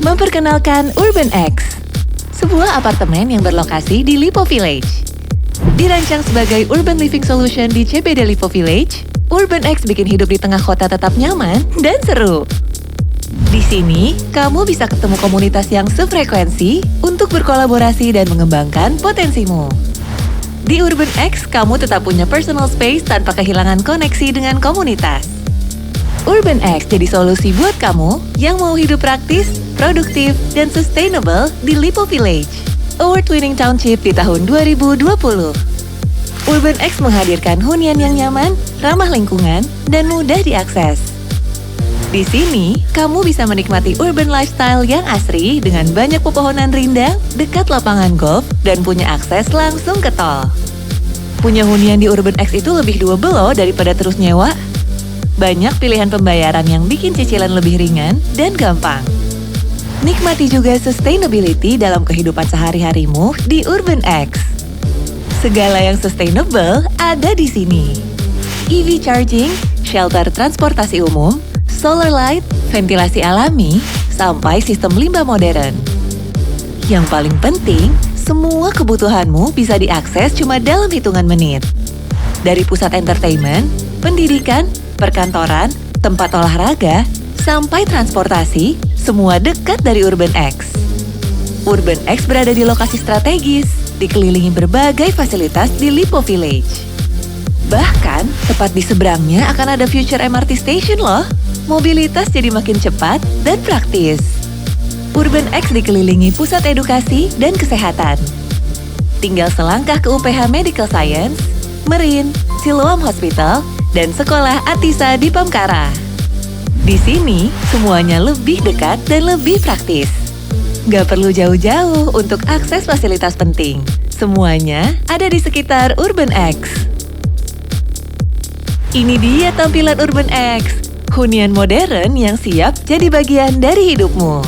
Memperkenalkan Urban X, sebuah apartemen yang berlokasi di Lipo Village. Dirancang sebagai urban living solution di CBD Lipo Village, Urban X bikin hidup di tengah kota tetap nyaman dan seru. Di sini, kamu bisa ketemu komunitas yang sefrekuensi untuk berkolaborasi dan mengembangkan potensimu. Di Urban X, kamu tetap punya personal space tanpa kehilangan koneksi dengan komunitas. Urban X jadi solusi buat kamu yang mau hidup praktis, produktif, dan sustainable di Lipo Village, award-winning township di tahun 2020. Urban X menghadirkan hunian yang nyaman, ramah lingkungan, dan mudah diakses. Di sini, kamu bisa menikmati urban lifestyle yang asri dengan banyak pepohonan rindang, dekat lapangan golf, dan punya akses langsung ke tol. Punya hunian di Urban X itu lebih doable loh daripada terus nyewa. Banyak pilihan pembayaran yang bikin cicilan lebih ringan dan gampang. Nikmati juga sustainability dalam kehidupan sehari-harimu di Urban X. Segala yang sustainable ada di sini. EV charging, shelter transportasi umum, solar light, ventilasi alami, sampai sistem limbah modern. Yang paling penting, semua kebutuhanmu bisa diakses cuma dalam hitungan menit. Dari pusat entertainment, pendidikan, perkantoran, tempat olahraga, sampai transportasi, semua dekat dari Urban X. Urban X berada di lokasi strategis, dikelilingi berbagai fasilitas di Lipo Village. Bahkan, tepat di seberangnya akan ada future MRT station loh. Mobilitas jadi makin cepat dan praktis. Urban X dikelilingi pusat edukasi dan kesehatan. Tinggal selangkah ke UPH Medical Science, Marine, Siloam Hospital, dan Sekolah Atisa di Pamkara. Di sini, semuanya lebih dekat dan lebih praktis. Gak perlu jauh-jauh untuk akses fasilitas penting. Semuanya ada di sekitar Urban X. Ini dia tampilan Urban X, hunian modern yang siap jadi bagian dari hidupmu.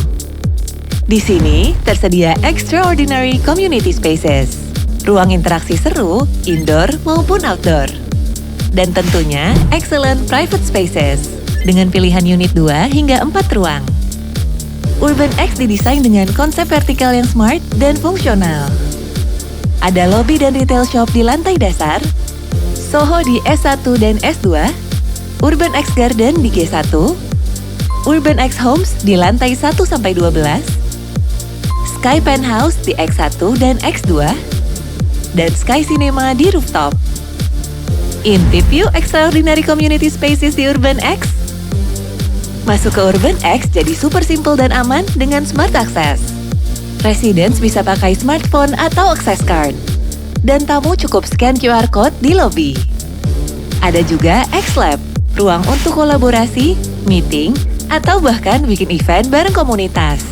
Di sini, tersedia extraordinary community spaces, ruang interaksi seru, indoor maupun outdoor. Dan tentunya, excellent private spaces, dengan pilihan unit 2 hingga 4 ruang. Urban X didesain dengan konsep vertikal yang smart dan fungsional. Ada lobby dan retail shop di lantai dasar, Soho di S1 dan S2, Urban X Garden di G1, Urban X Homes di lantai 1-12, Sky Penthouse di X1 dan X2, dan Sky Cinema di rooftop. Intip yuk extraordinary community spaces di Urban X. Masuk ke Urban X jadi super simple dan aman dengan Smart Access. Residents bisa pakai smartphone atau access card. Dan tamu cukup scan QR Code di lobby. Ada juga X-Lab, ruang untuk kolaborasi, meeting, atau bahkan bikin event bareng komunitas.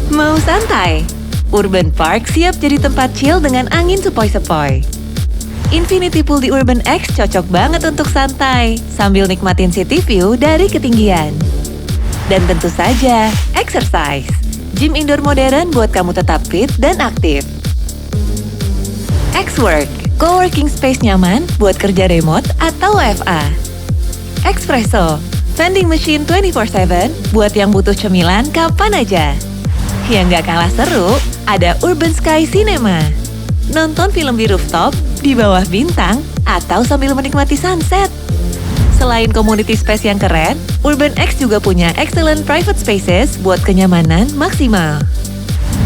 Mau santai? Urban Park siap jadi tempat chill dengan angin sepoi-sepoi. Infinity Pool di Urban X cocok banget untuk santai, sambil nikmatin city view dari ketinggian. Dan tentu saja, exercise. Gym indoor modern buat kamu tetap fit dan aktif. X-Work, co-working space nyaman buat kerja remote atau WFA. Expresso, vending machine 24/7 buat yang butuh cemilan kapan aja. Yang gak kalah seru, ada Urban Sky Cinema. Nonton film di rooftop, di bawah bintang, atau sambil menikmati sunset. Selain community space yang keren, Urban X juga punya excellent private spaces buat kenyamanan maksimal.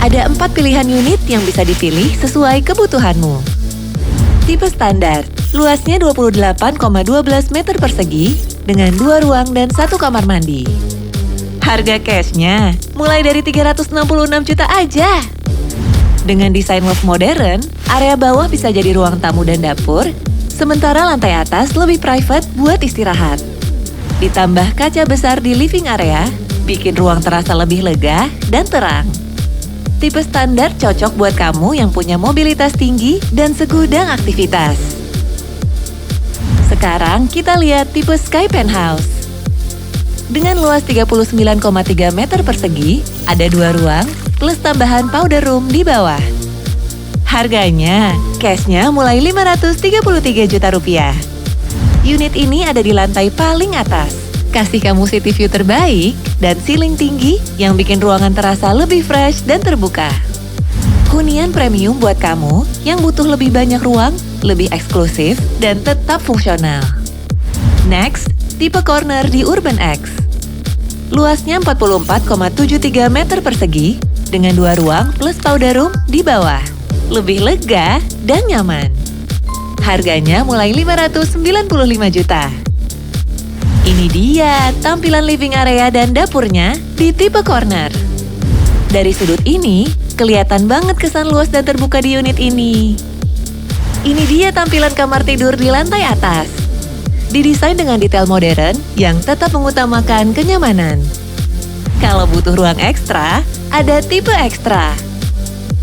Ada 4 pilihan unit yang bisa dipilih sesuai kebutuhanmu. Tipe standar, luasnya 28,12 meter persegi dengan 2 ruang dan 1 kamar mandi. Harga cashnya mulai dari 366 juta aja. Dengan desain loft modern, area bawah bisa jadi ruang tamu dan dapur, sementara lantai atas lebih private buat istirahat. Ditambah kaca besar di living area, bikin ruang terasa lebih lega dan terang. Tipe standar cocok buat kamu yang punya mobilitas tinggi dan segudang aktivitas. Sekarang kita lihat tipe Sky Penthouse. Dengan luas 39,3 meter persegi, ada 2 ruang, plus tambahan powder room di bawah. Harganya, cashnya mulai 533 juta rupiah. Unit ini ada di lantai paling atas, Kasih kamu city view terbaik dan ceiling tinggi yang bikin ruangan terasa lebih fresh dan terbuka. Hunian premium buat kamu yang butuh lebih banyak ruang, lebih eksklusif, dan tetap fungsional. Next, tipe corner di Urban X. Luasnya 44,73 meter persegi dengan 2 ruang plus powder room di bawah. Lebih lega dan nyaman. Harganya mulai 595 juta. Ini dia tampilan living area dan dapurnya di tipe corner. Dari sudut ini, kelihatan banget kesan luas dan terbuka di unit ini. Ini dia tampilan kamar tidur di lantai atas. Didesain dengan detail modern yang tetap mengutamakan kenyamanan. Kalau butuh ruang ekstra, ada tipe ekstra.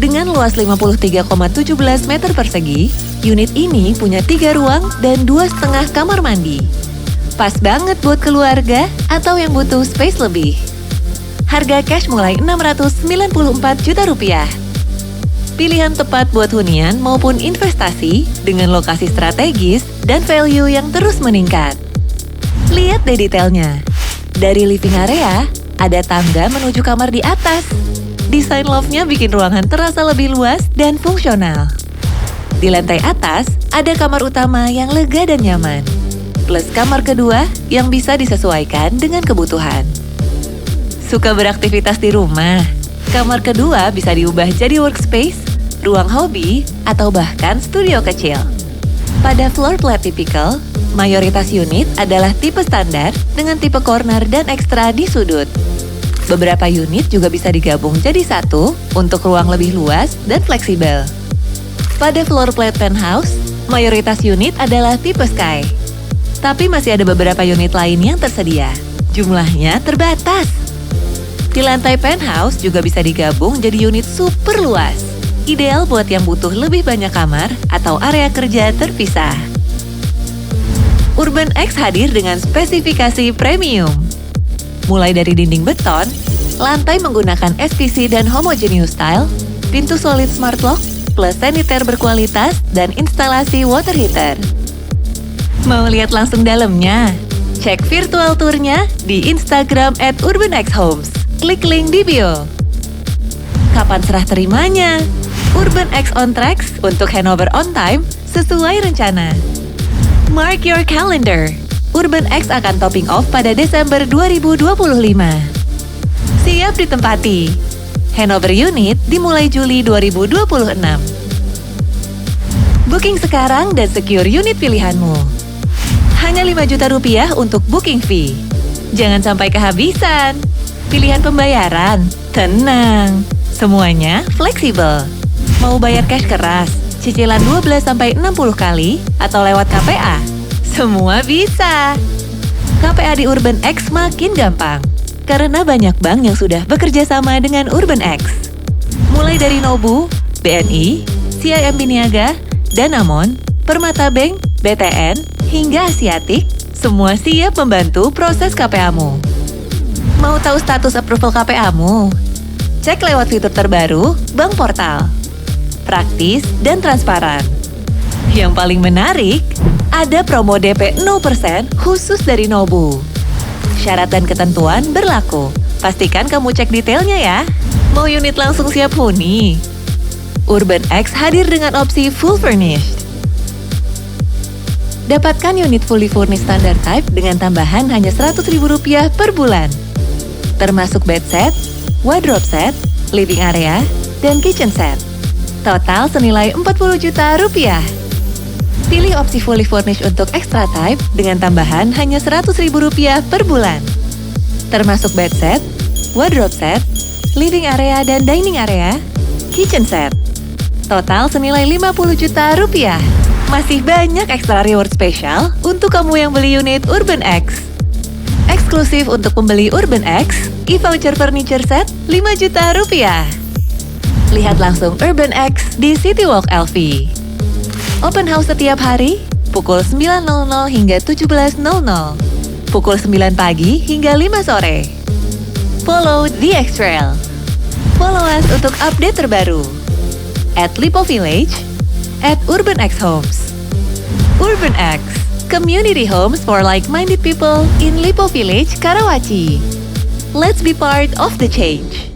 Dengan luas 53,17 meter persegi, unit ini punya 3 ruang dan 2,5 kamar mandi. Pas banget buat keluarga atau yang butuh space lebih. Harga cash mulai 694 juta rupiah. Pilihan tepat buat hunian maupun investasi dengan lokasi strategis dan value yang terus meningkat. Lihat deh detailnya. Dari living area, ada tangga menuju kamar di atas. Desain loft-nya bikin ruangan terasa lebih luas dan fungsional. Di lantai atas, ada kamar utama yang lega dan nyaman. Plus kamar kedua yang bisa disesuaikan dengan kebutuhan. Suka beraktivitas di rumah? Kamar kedua bisa diubah jadi workspace, ruang hobi, atau bahkan studio kecil. Pada floor plan typical, mayoritas unit adalah tipe standar dengan tipe corner dan ekstra di sudut. Beberapa unit juga bisa digabung jadi satu untuk ruang lebih luas dan fleksibel. Pada floor plan penthouse, mayoritas unit adalah tipe sky. Tapi masih ada beberapa unit lain yang tersedia. Jumlahnya terbatas. Di lantai penthouse juga bisa digabung jadi unit super luas. Ideal buat yang butuh lebih banyak kamar atau area kerja terpisah. Urban X hadir dengan spesifikasi premium. Mulai dari dinding beton, lantai menggunakan SPC dan homogeneous tile, pintu solid smart lock, plus saniter berkualitas, dan instalasi water heater. Mau lihat langsung dalamnya? Cek virtual tour-nya di Instagram @urbanxhomes. Klik link di bio. Kapan serah terimanya? Urban X on tracks untuk handover on time sesuai rencana. Mark your calendar. Urban X akan topping off pada Desember 2025. Siap ditempati. Handover unit dimulai Juli 2026. Booking sekarang dan secure unit pilihanmu. Hanya 5 juta rupiah untuk booking fee. Jangan sampai kehabisan. Pilihan pembayaran, tenang. Semuanya fleksibel. Mau bayar cash keras, cicilan 12-60 kali, atau lewat KPA? Semua bisa. KPA di Urban X makin gampang. Karena banyak bank yang sudah bekerja sama dengan Urban X. Mulai dari Nobu, BNI, CIMB Niaga, Danamon, Permata Bank, BTN, hingga Asiatik, semua siap membantu proses KPA-mu. Mau tahu status approval KPA-mu? Cek lewat fitur terbaru Bank Portal. Praktis dan transparan. Yang paling menarik, ada promo DP 0% khusus dari Nobu. Syarat dan ketentuan berlaku. Pastikan kamu cek detailnya ya. Mau unit langsung siap huni? Urban X hadir dengan opsi full furnished. Dapatkan unit fully furnished standard type dengan tambahan hanya Rp100.000 per bulan. Termasuk bed set, wardrobe set, living area, dan kitchen set. Total senilai Rp40 juta. Pilih opsi fully furnished untuk extra type dengan tambahan hanya Rp100.000 per bulan. Termasuk bed set, wardrobe set, living area dan dining area, kitchen set. Total senilai Rp50 juta. Masih banyak ekstra reward spesial untuk kamu yang beli unit Urban X. Eksklusif untuk pembeli Urban X, e-voucher furniture set Rp5 juta. Lihat langsung Urban X di City Walk LV. Open house setiap hari, pukul 9.00 hingga 17.00. Pukul 9 pagi hingga 5 sore. Follow The X Trail. Follow us untuk update terbaru. @LipoVillage, @UrbanXHomes. Urban X, community homes for like-minded people in Lipo Village, Karawaci. Let's be part of the change.